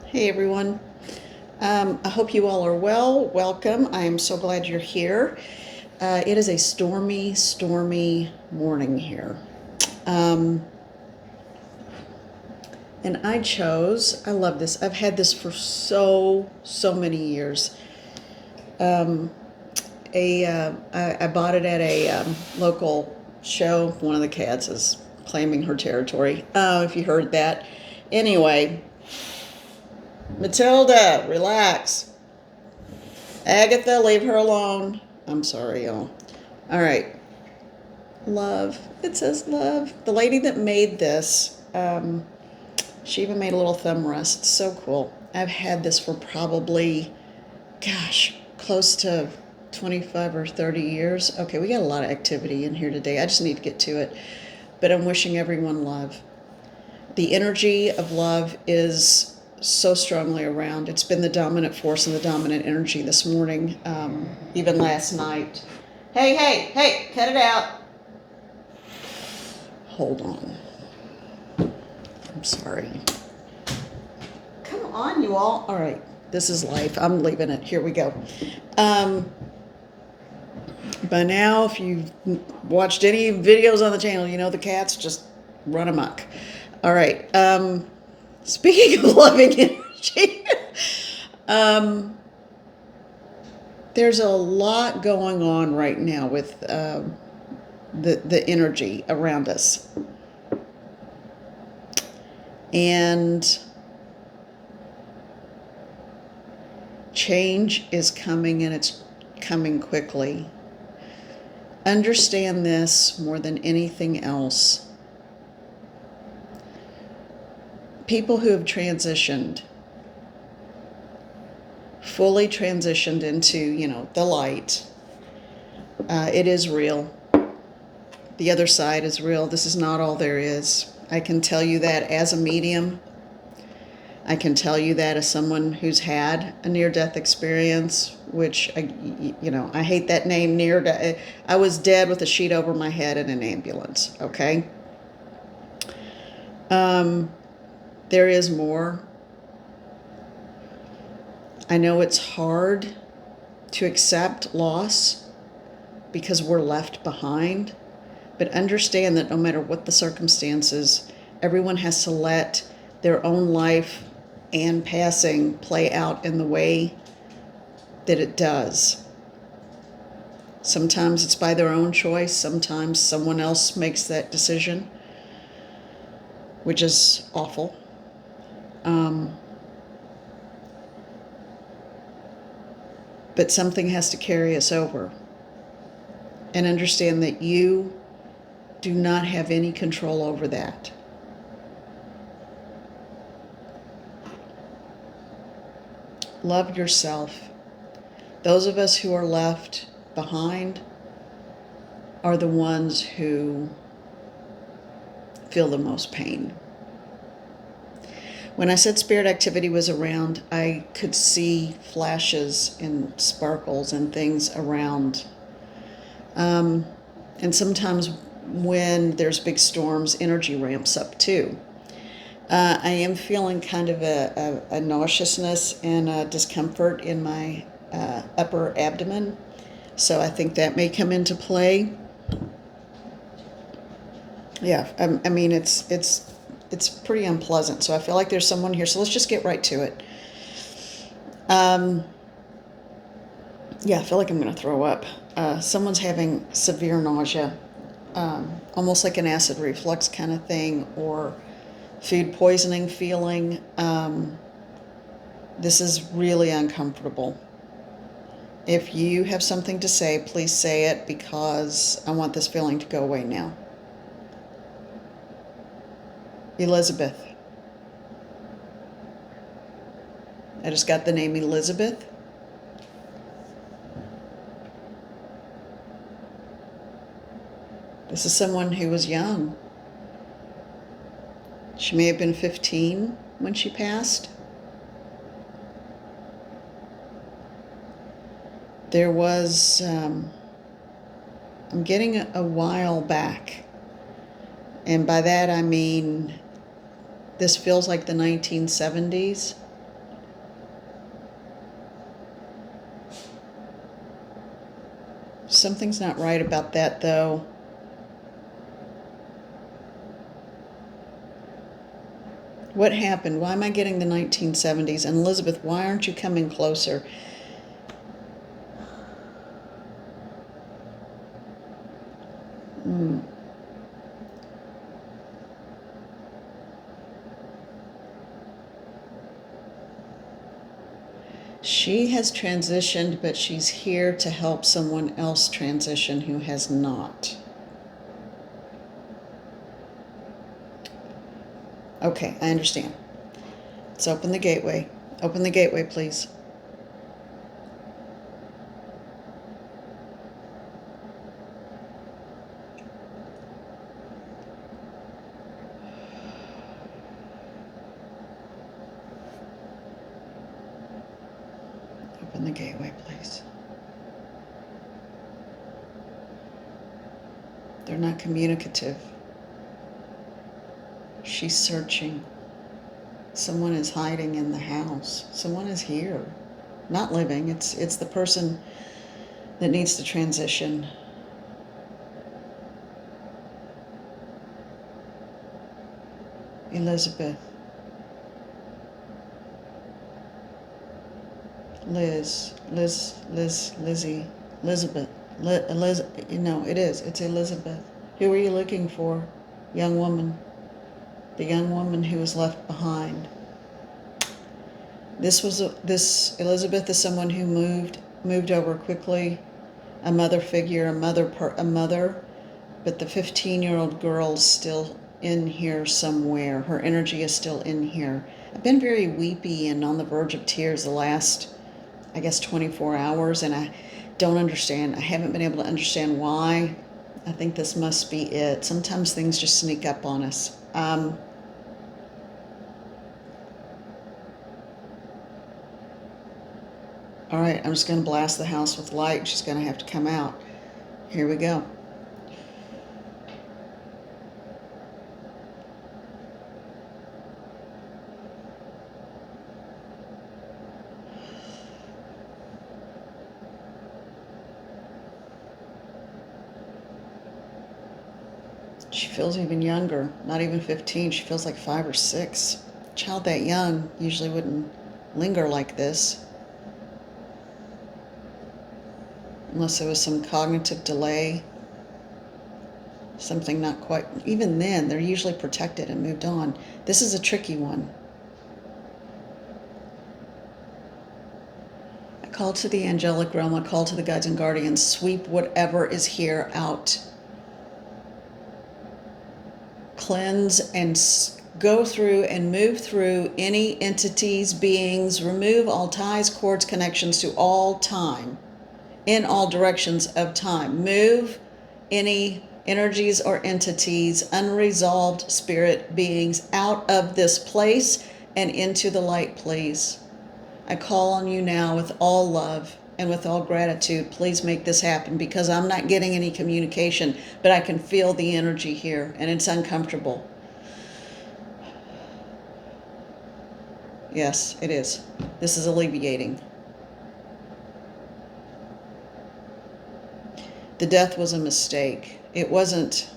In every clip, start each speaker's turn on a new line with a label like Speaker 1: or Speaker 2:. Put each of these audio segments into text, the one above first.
Speaker 1: Hey everyone. I hope you all are well. Welcome. I am so glad you're here. It is a stormy morning here. Um, and I love this. I've had this for so many years. Um, I bought it at a local show. One of the cats is claiming her territory. If you heard that. Anyway, Matilda, relax. Agatha, leave her alone. I'm sorry, y'all. All right. Love. It says love. The lady that made this, she even made a little thumb rest. So cool. I've had this for probably, close to 25 or 30 years. Okay, we got a lot of activity in here today. I just need to get to it. But I'm wishing everyone love. The energy of love is so strongly around. It's been the dominant force and the dominant energy this morning, even last night. Hey, cut it out. Hold on. I'm sorry. Come on, you all. All right, this is life. I'm leaving it. Here we go. By now, if you've watched any videos on the channel, you know the cats just run amok. All right. Speaking of loving energy, there's a lot going on right now with the energy around us, and change is coming, and it's coming quickly. Understand this more than anything else. People who have transitioned, fully transitioned into, the light, it is real. The other side is real. This is not all there is. I can tell you that as a medium. I can tell you that as someone who's had a near-death experience, which, I hate that name, near-death. I was dead with a sheet over my head in an ambulance, okay? There is more. I know it's hard to accept loss because we're left behind, but understand that no matter what the circumstances, everyone has to let their own life and passing play out in the way that it does. Sometimes it's by their own choice. Sometimes someone else makes that decision, which is awful. But something has to carry us over. And understand that you do not have any control over that. Love yourself. Those of us who are left behind are the ones who feel the most pain. When I said spirit activity was around, I could see flashes and sparkles and things around. And sometimes when there's big storms, energy ramps up too. I am feeling kind of a nauseousness and a discomfort in my upper abdomen, so I think that may come into play. Yeah, I mean it's pretty unpleasant, so I feel like there's someone here. So let's just get right to it. Yeah, I feel like I'm going to throw up. Someone's having severe nausea, almost like an acid reflux kind of thing, or food poisoning feeling. This is really uncomfortable. If you have something to say, please say it, because I want this feeling to go away now. Elizabeth. I just got the name Elizabeth. This is someone who was young. She may have been 15 when she passed. There was, I'm getting a while back. And by that I mean, this feels like the 1970s. something's not right about that, though. What happened? Why am I getting the 1970s? And Elizabeth, why aren't you coming closer? She has transitioned, but she's here to help someone else transition who has not. Okay, I understand. Let's open the gateway. Open the gateway, please. Open the gateway, please. They're not communicative. She's searching. Someone is hiding in the house. Someone is here. Not living. It's the person that needs to transition. Elizabeth. Lizzie. Elizabeth. It is. It's Elizabeth. Who are you looking for? Young woman. The young woman who was left behind. This Elizabeth is someone who moved over quickly, a mother figure, a mother, but the 15-year-old girl's still in here somewhere. Her energy is still in here. I've been very weepy and on the verge of tears the last, I guess, 24 hours, and I don't understand. I haven't been able to understand why. I think this must be it. Sometimes things just sneak up on us. All right, I'm just going to blast the house with light. She's going to have to come out. Here we go. She feels even younger, not even 15. She feels like 5 or 6. A child that young usually wouldn't linger like this. Unless there was some cognitive delay, something not quite. Even then, they're usually protected and moved on. This is a tricky one. I call to the angelic realm. I call to the guides and guardians. Sweep whatever is here out. Cleanse and go through and move through any entities, beings. Remove all ties, cords, connections to all time. In all directions of time. Move any energies or entities, unresolved spirit beings out of this place and into the light, please. I call on you now with all love and with all gratitude. Please make this happen, because I'm not getting any communication, but I can feel the energy here and it's uncomfortable. Yes, it is. This is alleviating. The death was a mistake. It wasn't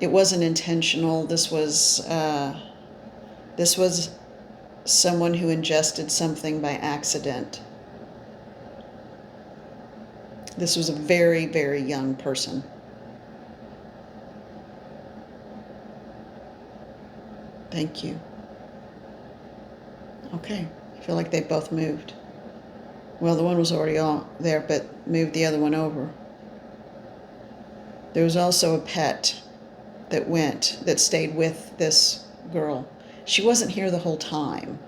Speaker 1: intentional. This was someone who ingested something by accident. This was a very, very young person. Thank you. Okay, I feel like they both moved. Well, the one was already there, but moved the other one over. There was also a pet that stayed with this girl. She wasn't here the whole time.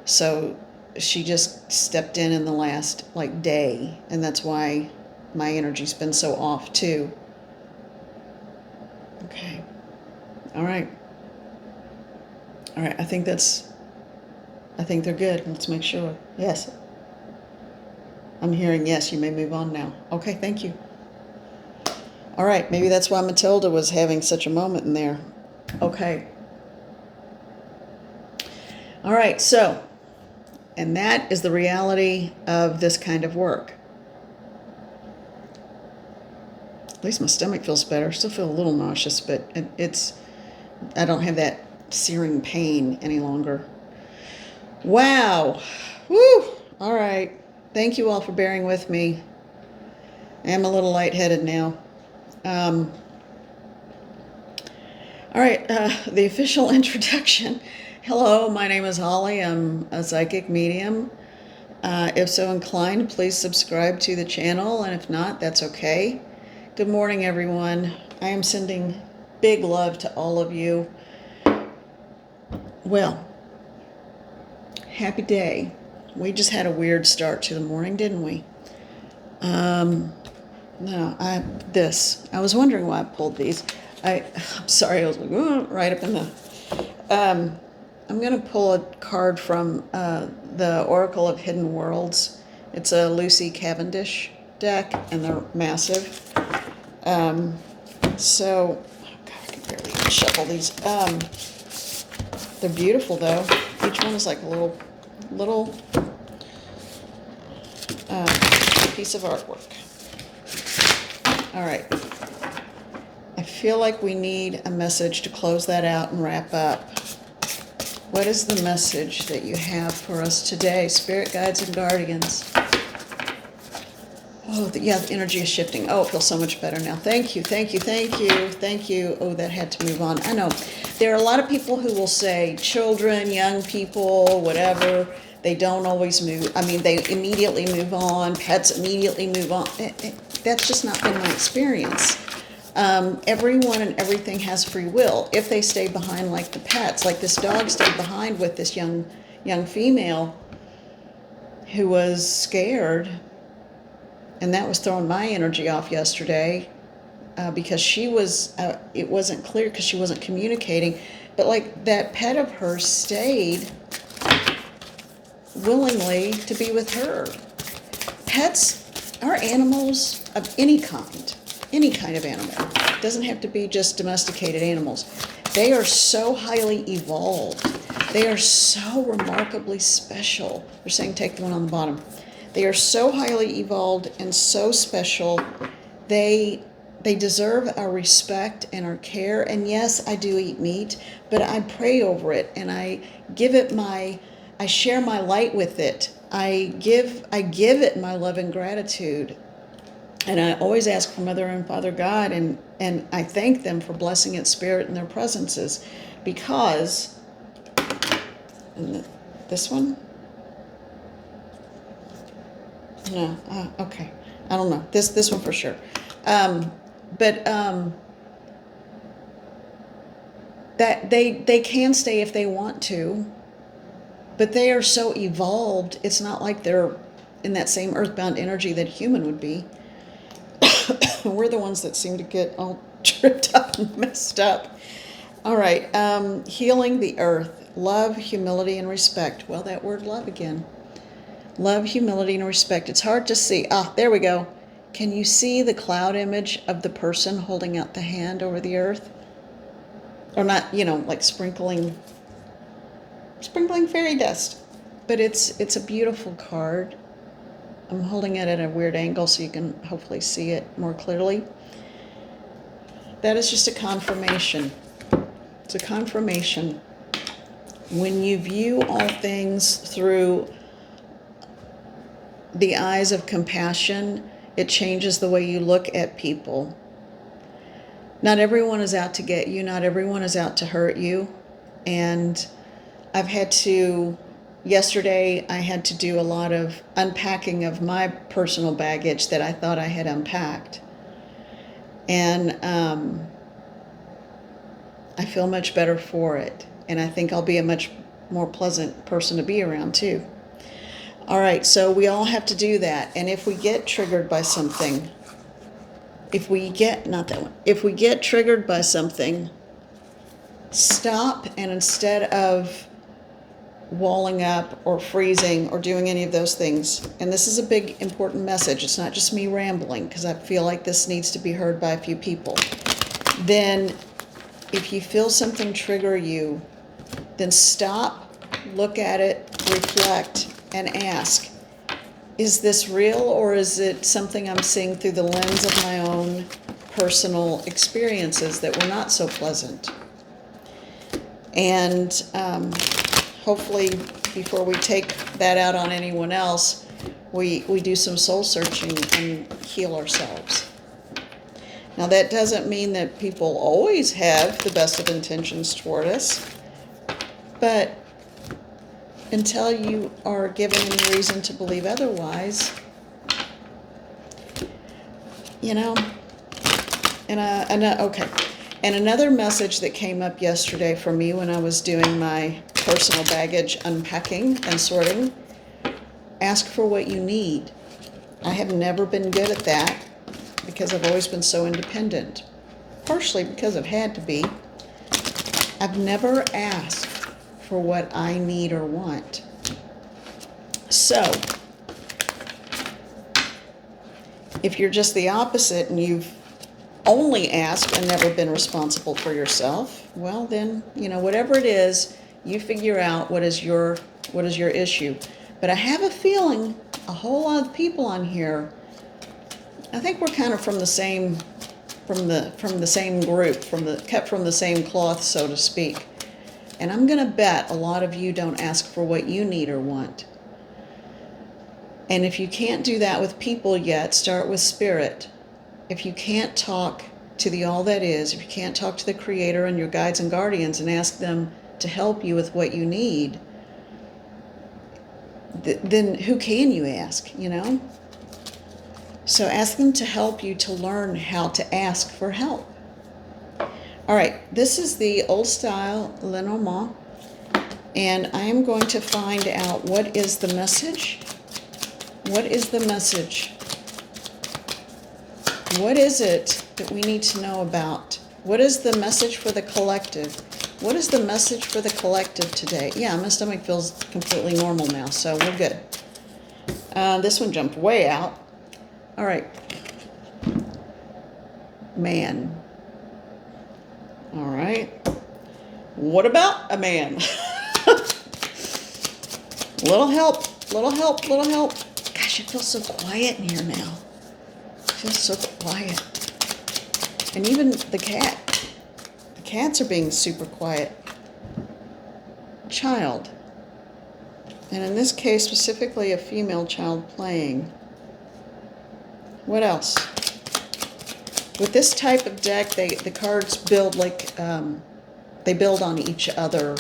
Speaker 1: So she just stepped in the last, day, and that's why my energy's been so off, too. Okay. All right. I think they're good. Let's make sure. Yes. I'm hearing yes, you may move on now. Okay, thank you. All right, maybe that's why Matilda was having such a moment in there. Okay. All right, so, and that is the reality of this kind of work. At least my stomach feels better. I still feel a little nauseous, but I don't have that searing pain any longer. Wow. Woo. All right. Thank you all for bearing with me. I am a little lightheaded now. All right, the official introduction. Hello, my name is Holly. I'm a psychic medium. If so inclined, please subscribe to the channel, and if not, that's okay. Good morning, everyone. I am sending big love to all of you. Well, happy day. We just had a weird start to the morning, didn't we? No, I was wondering why I pulled these. I'm sorry, I was like, right up in the... I'm going to pull a card from the Oracle of Hidden Worlds. It's a Lucy Cavendish deck, and they're massive. So, oh God, I can barely even shuffle these. They're beautiful, though. Each one is like a little piece of artwork. All right. I feel like we need a message to close that out and wrap up. What is the message that you have for us today, Spirit Guides and Guardians? Oh, the energy is shifting. Oh, it feels so much better now. Thank you, thank you, thank you, thank you. Oh, that had to move on. I know. There are a lot of people who will say children, young people, whatever, they don't always move. I mean, they immediately move on. Pets immediately move on. That's just not been my experience. Everyone and everything has free will. If they stay behind like the pets, like this dog stayed behind with this young female who was scared, and that was throwing my energy off yesterday because she was, it wasn't clear because she wasn't communicating, but like that pet of hers stayed willingly to be with her. Pets are animals of any kind of animal. It doesn't have to be just domesticated animals. They are so highly evolved. They are so remarkably special. They're saying take the one on the bottom. They are so highly evolved and so special. They deserve our respect and our care. And yes, I do eat meat, but I pray over it and I share my light with it. I give it my love and gratitude. And I always ask for Mother and Father God, and I thank them for blessing its spirit and their presences, because, and this one? No, okay. I don't know. This one for sure. That they can stay if they want to, but they are so evolved, it's not like they're in that same earthbound energy that a human would be. We're the ones that seem to get all tripped up and messed up. All right, healing the earth, love, humility, and respect. Well, that word love again. Love, humility, and respect. It's hard to see. Ah, there we go. Can you see the cloud image of the person holding out the hand over the earth? Or not, like sprinkling fairy dust. But it's a beautiful card. I'm holding it at a weird angle so you can hopefully see it more clearly. That is just a confirmation. It's a confirmation. When you view all things through the eyes of compassion, it changes the way you look at people. Not everyone is out to get you. Not everyone is out to hurt you. And I've had to... Yesterday, I had to do a lot of unpacking of my personal baggage that I thought I had unpacked. And I feel much better for it. And I think I'll be a much more pleasant person to be around, too. All right, so we all have to do that. And if we get triggered by something, if we get triggered by something, stop, and instead of walling up or freezing or doing any of those things. And this is a big important message. It's not just me rambling, because I feel like this needs to be heard by a few people. Then if you feel something trigger you, then stop, look at it, reflect, and ask, is this real, or is it something I'm seeing through the lens of my own personal experiences that were not so pleasant. And hopefully, before we take that out on anyone else, we do some soul searching and heal ourselves. Now, that doesn't mean that people always have the best of intentions toward us, but until you are given any reason to believe otherwise, you know. Okay. And another message that came up yesterday for me when I was doing my personal baggage unpacking and sorting: ask for what you need. I have never been good at that because I've always been so independent. Partially because I've had to be. I've never asked for what I need or want. So, if you're just the opposite and you've only asked and never been responsible for yourself, well then, whatever it is, you figure out what is your issue. But I have a feeling a whole lot of people on here, I think we're kind of from the same group, cut from the same cloth, so to speak. And I'm going to bet a lot of you don't ask for what you need or want. And if you can't do that with people yet, start with spirit. If you can't talk to the all that is, if you can't talk to the Creator and your guides and guardians and ask them to help you with what you need, then who can you ask, So ask them to help you to learn how to ask for help. All right, this is the old style Lenormand, and I am going to find out what is the message. What is the message? What is it that we need to know about? What is the message for the collective? What is the message for the collective today? Yeah, my stomach feels completely normal now, so we're good. This one jumped way out. All right. Man. All right. What about a man? Little help, little help, little help. Gosh, it feels so quiet in here now. It feels so quiet. And even the cat. The cats are being super quiet. Child. And in this case, specifically a female child playing. What else? With this type of deck, the cards build like, they build on each other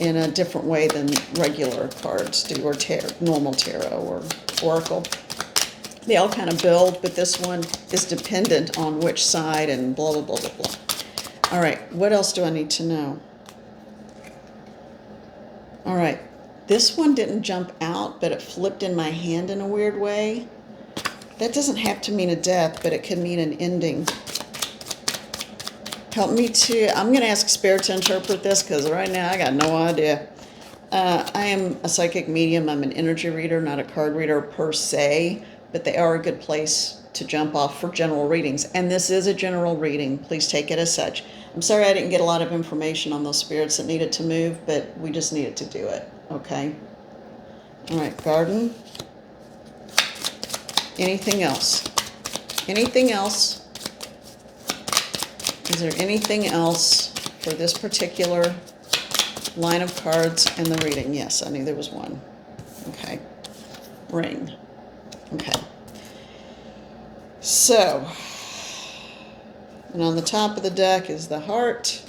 Speaker 1: in a different way than regular cards do, or normal tarot or oracle. They all kind of build, but this one is dependent on which side and blah, blah, blah, blah, blah. All right, what else do I need to know? All right, this one didn't jump out, but it flipped in my hand in a weird way. That doesn't have to mean a death, but it could mean an ending. Help me I'm going to ask Spirit to interpret this because right now I got no idea. I am a psychic medium. I'm an energy reader, not a card reader per se, but they are a good place to jump off for general readings. And this is a general reading. Please take it as such. I'm sorry I didn't get a lot of information on those spirits that needed to move, but we just needed to do it, okay? All right, garden. Anything else? Anything else? Is there anything else for this particular line of cards in the reading? Yes, I knew there was one. Okay. Ring. Okay. So, and on the top of the deck is the heart.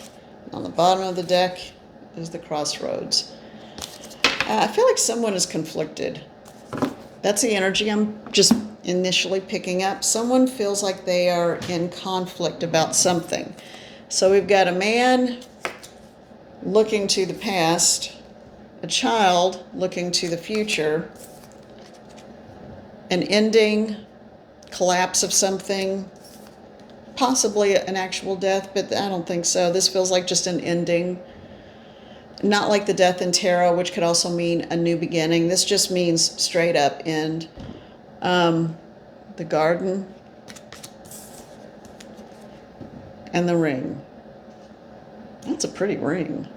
Speaker 1: And on the bottom of the deck is the crossroads. I feel like someone is conflicted. That's the energy I'm just initially picking up. Someone feels like they are in conflict about something. So we've got a man looking to the past, a child looking to the future, an ending, collapse of something, possibly an actual death, but I don't think so. This feels like just an ending. Not like the death in tarot, which could also mean a new beginning. This just means straight up end. The garden and the ring. That's a pretty ring.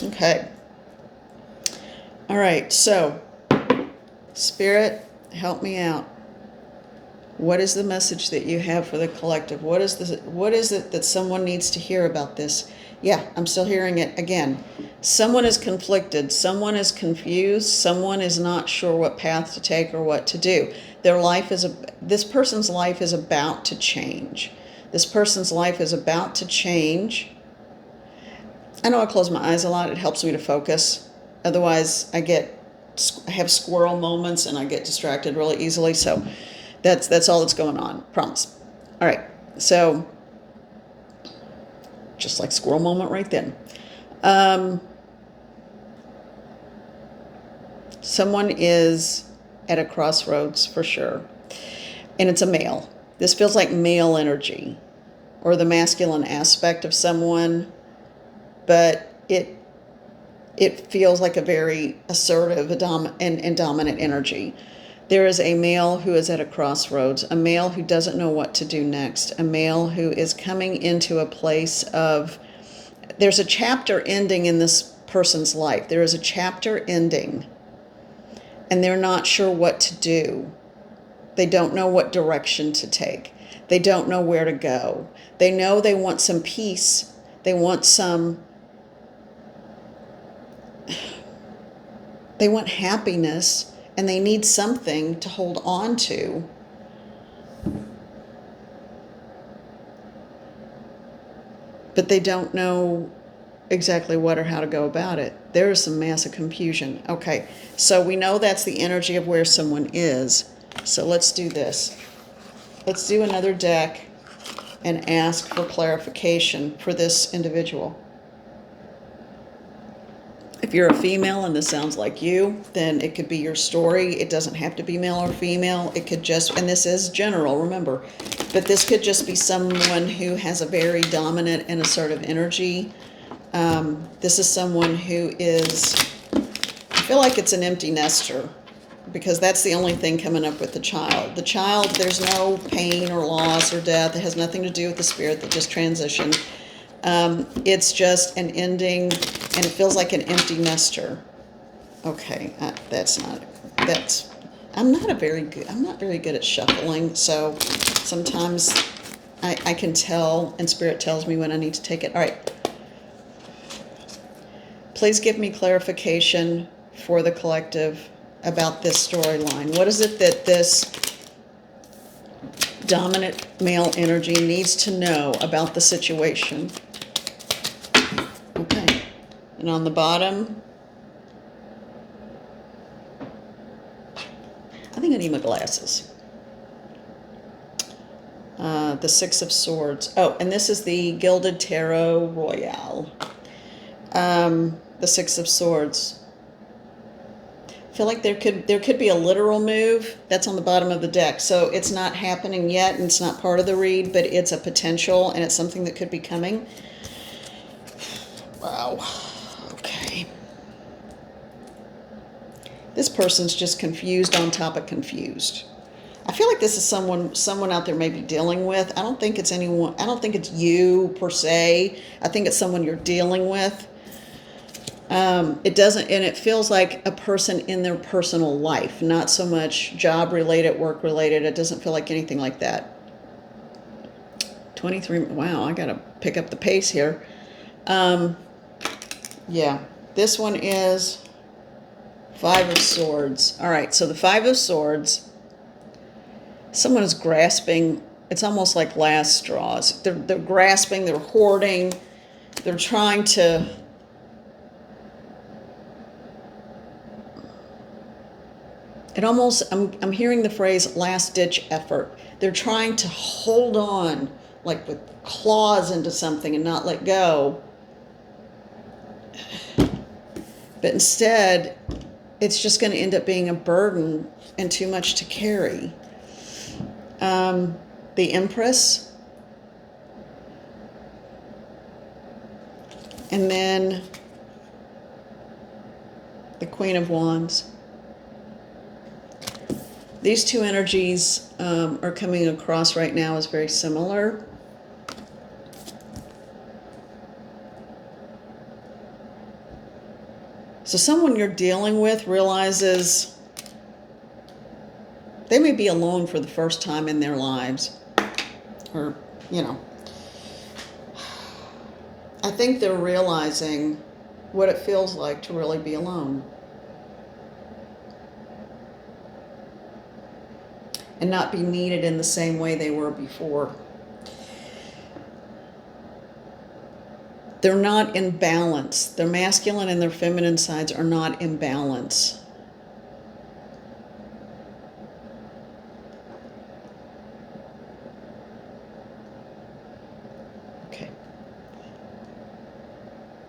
Speaker 1: Okay. All right, so Spirit, help me out. What is the message that you have for the collective? What is it that someone needs to hear about this? Yeah, I'm still hearing it again. Someone is conflicted, someone is confused, someone is not sure what path to take or what to do. This person's life is about to change. This person's life is about to change. I know I close my eyes a lot. It helps me to focus. Otherwise, I have squirrel moments and I get distracted really easily. So that's all that's going on. Promise. All right. So just like squirrel moment right then. Someone is at a crossroads for sure. And it's a male. This feels like male energy or the masculine aspect of someone, but it feels like a very assertive and dominant energy. There is a male who is at a crossroads, a male who doesn't know what to do next, a male who is coming into a place of, there's a chapter ending in this person's life. There is a chapter ending, and they're not sure what to do. They don't know what direction to take. They don't know where to go. They know they want some peace. They want happiness, and they need something to hold on to. But they don't know exactly what or how to go about it. There is some massive confusion. Okay, so we know that's the energy of where someone is. So let's do this. Let's do another deck and ask for clarification for this individual. If you're a female and this sounds like you, then it could be your story. It doesn't have to be male or female. It could just, and this is general, remember, but this could just be someone who has a very dominant and assertive energy. This is someone who is, I feel like it's an empty nester, because that's the only thing coming up with the child. The child, there's no pain or loss or death. It has nothing to do with the spirit that just transitioned. It's just an ending, and it feels like an empty nester. Okay, I'm not very good at shuffling, so sometimes I can tell, and spirit tells me when I need to take it. All right. Please give me clarification for the collective about this storyline. What is it that this dominant male energy needs to know about the situation? Okay. And on the bottom, I think I need my glasses. The Six of Swords. Oh, and this is the Gilded Tarot Royale. The Six of Swords. I feel like there could be a literal move. That's on the bottom of the deck. So it's not happening yet, and it's not part of the read, but it's a potential, and it's something that could be coming. Wow. Okay. This person's just confused on top of confused. I feel like this is someone out there maybe dealing with. I don't think it's anyone. I don't think it's you per se. I think it's someone you're dealing with. It doesn't, and it feels like a person in their personal life, not so much job related, work related. It doesn't feel like anything like that. 23. Wow, I gotta pick up the pace here. Yeah, this one is Five of Swords. All right, so the Five of Swords. Someone is grasping. It's almost like last straws. They're grasping. They're hoarding. They're trying to. It almost, I'm hearing the phrase last ditch effort. They're trying to hold on like with claws into something and not let go. But instead, it's just going to end up being a burden and too much to carry. The Empress. And then the Queen of Wands. These two energies are coming across right now as very similar. So someone you're dealing with realizes They may be alone for the first time in their lives. Or, you know. I think they're realizing what it feels like to really be alone. And not be needed in the same way they were before. They're not in balance. Their masculine and their feminine sides are not in balance. Okay.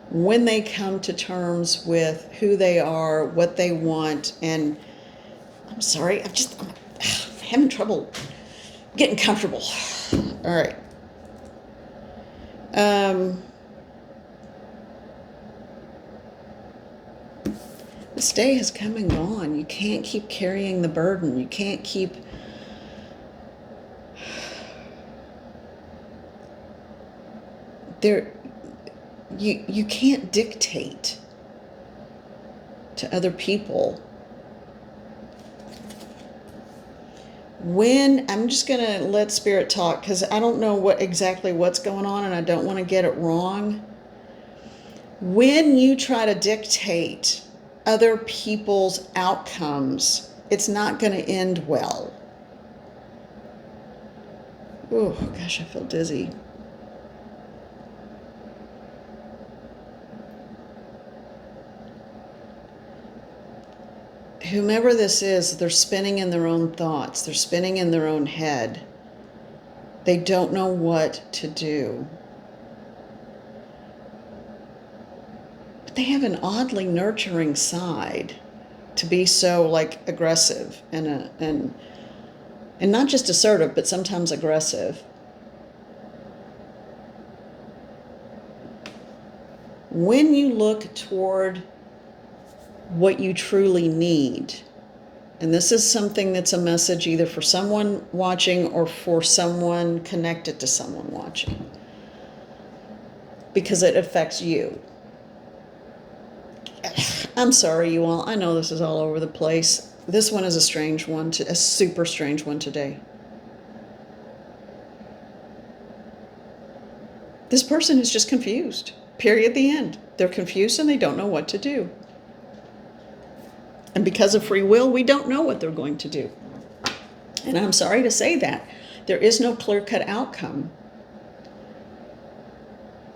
Speaker 1: When they come to terms with who they are, what they want, and I'm sorry, I'm having trouble getting comfortable. All right. This day has come and gone. You can't keep carrying the burden. You can't keep... You can't dictate to other people. I'm just going to let Spirit talk, because I don't know exactly what's going on, and I don't want to get it wrong. When you try to dictate other people's outcomes, it's not going to end well. Oh, gosh, I feel dizzy. Whomever this is, they're spinning in their own thoughts. They're spinning in their own head. They don't know what to do. But they have an oddly nurturing side to be so aggressive and not just assertive, but sometimes aggressive. When you look toward what you truly need, and this is something that's a message either for someone watching or for someone connected to someone watching, because it affects you. I'm sorry, you all. I know this is all over the place. This one is a strange one, a super strange one today. This person is just confused. Period. The end. They're confused and they don't know what to do. And because of free will, we don't know what they're going to do. And I'm sorry to say that. There is no clear-cut outcome.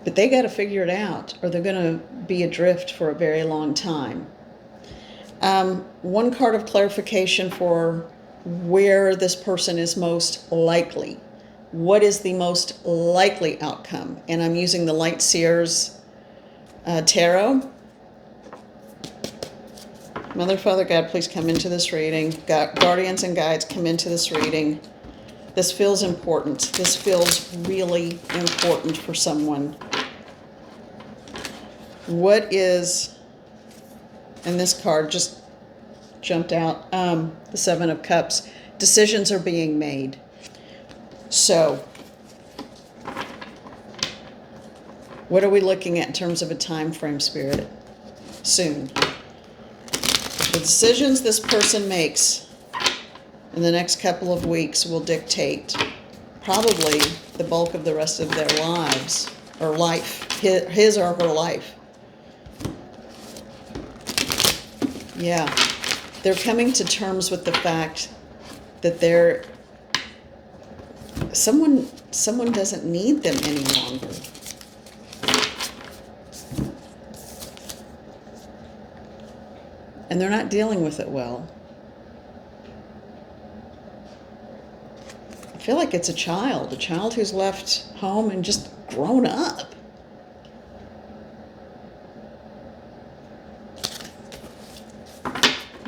Speaker 1: But they got to figure it out, or they're going to be adrift for a very long time. One card of clarification for where this person is most likely. What is the most likely outcome? And I'm using the Light Seers Tarot. Mother, Father, God, please come into this reading. Guardians and guides, come into this reading. This feels important. This feels really important for someone. What is, and this card just jumped out, the Seven of Cups. Decisions are being made. So, what are we looking at in terms of a time frame, Spirit? Soon. The decisions this person makes in the next couple of weeks will dictate probably the bulk of the rest of their lives, or life, his or her life. Yeah, they're coming to terms with the fact that someone doesn't need them any longer. And they're not dealing with it well. I feel like it's a child who's left home and just grown up.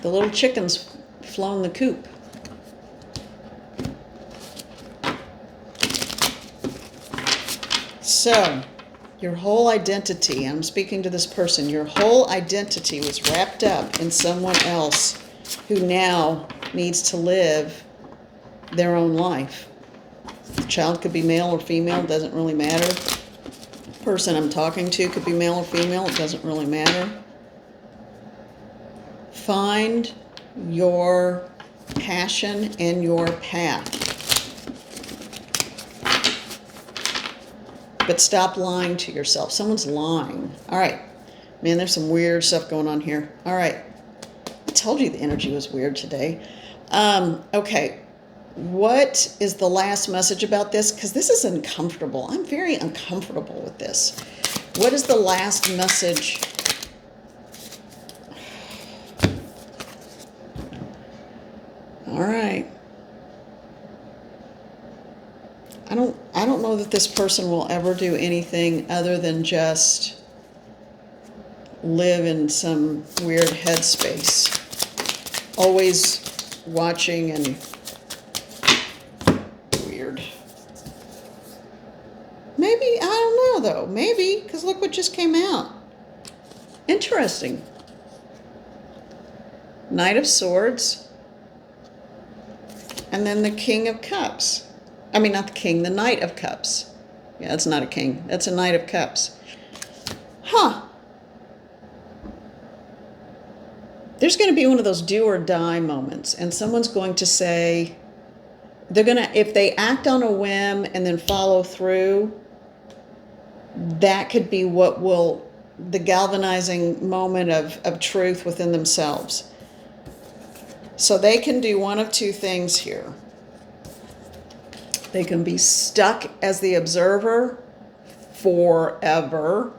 Speaker 1: The little chicken's flown the coop. So, your whole identity, I'm speaking to this person, your whole identity was wrapped up in someone else who now needs to live their own life. The child could be male or female, it doesn't really matter. The person I'm talking to could be male or female, it doesn't really matter. Find your passion and your path. But stop lying to yourself. Someone's lying. All right. Man, there's some weird stuff going on here. All right. I told you the energy was weird today. Okay. What is the last message about this? Because this is uncomfortable. I'm very uncomfortable with this. What is the last message? All right. I don't know that this person will ever do anything other than just live in some weird headspace. Always watching and weird. Maybe, I don't know though. Maybe, because look what just came out. Interesting. Knight of Swords. And then the King of Cups. I mean, not the king, the Knight of Cups. Yeah, that's not a king. That's a Knight of Cups. Huh. There's going to be one of those do or die moments, and someone's going to say, they're going to, if they act on a whim and then follow through, that could be what will, the galvanizing moment of truth within themselves. So they can do one of two things here. They can be stuck as the observer forever.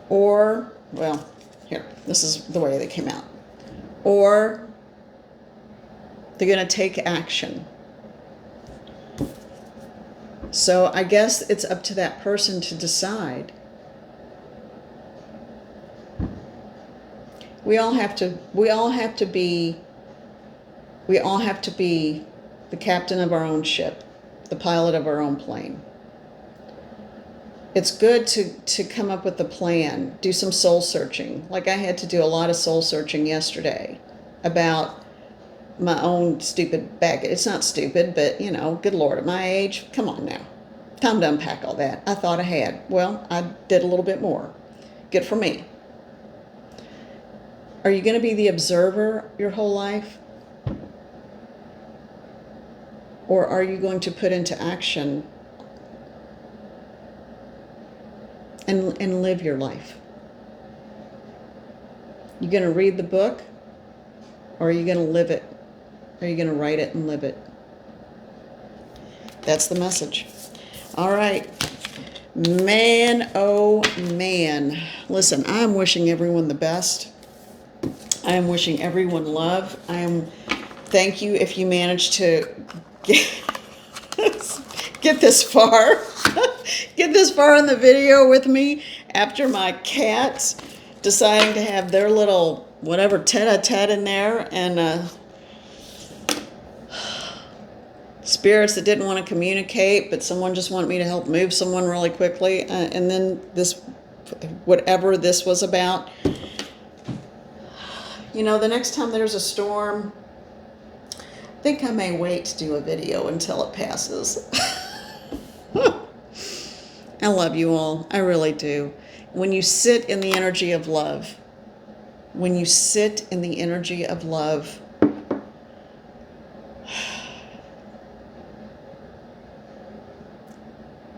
Speaker 1: Or, well, here, this is the way they came out. Or they're going to take action. So I guess it's up to that person to decide. We all have to be the captain of our own ship, the pilot of our own plane. It's good to come up with a plan, do some soul searching. Like I had to do a lot of soul searching yesterday about my own stupid baggage. It's not stupid, but you know, good Lord, at my age, come on now. Time to unpack all that. I thought I had. Well, I did a little bit more. Good for me. Are you going to be the observer your whole life? Or are you going to put into action and live your life? You going to read the book? Or are you going to live it? Are you going to write it and live it? That's the message. All right. Man, oh man. Listen, I'm wishing everyone the best. I am wishing everyone love. Thank you if you managed to get this far. Get this far in the video with me after my cats deciding to have their little whatever tete-a-tete in there, and spirits that didn't want to communicate, but someone just wanted me to help move someone really quickly, and then this, whatever this was about. You know, the next time there's a storm, I think I may wait to do a video until it passes. I love you all. I really do. When you sit in the energy of love, when you sit in the energy of love,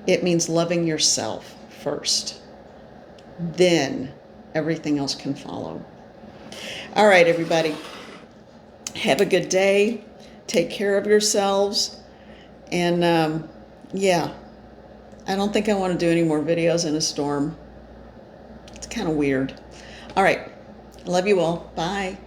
Speaker 1: it means loving yourself first. Then everything else can follow. All right, everybody. Have a good day. Take care of yourselves. And yeah, I don't think I want to do any more videos in a storm. It's kind of weird. All right. Love you all. Bye.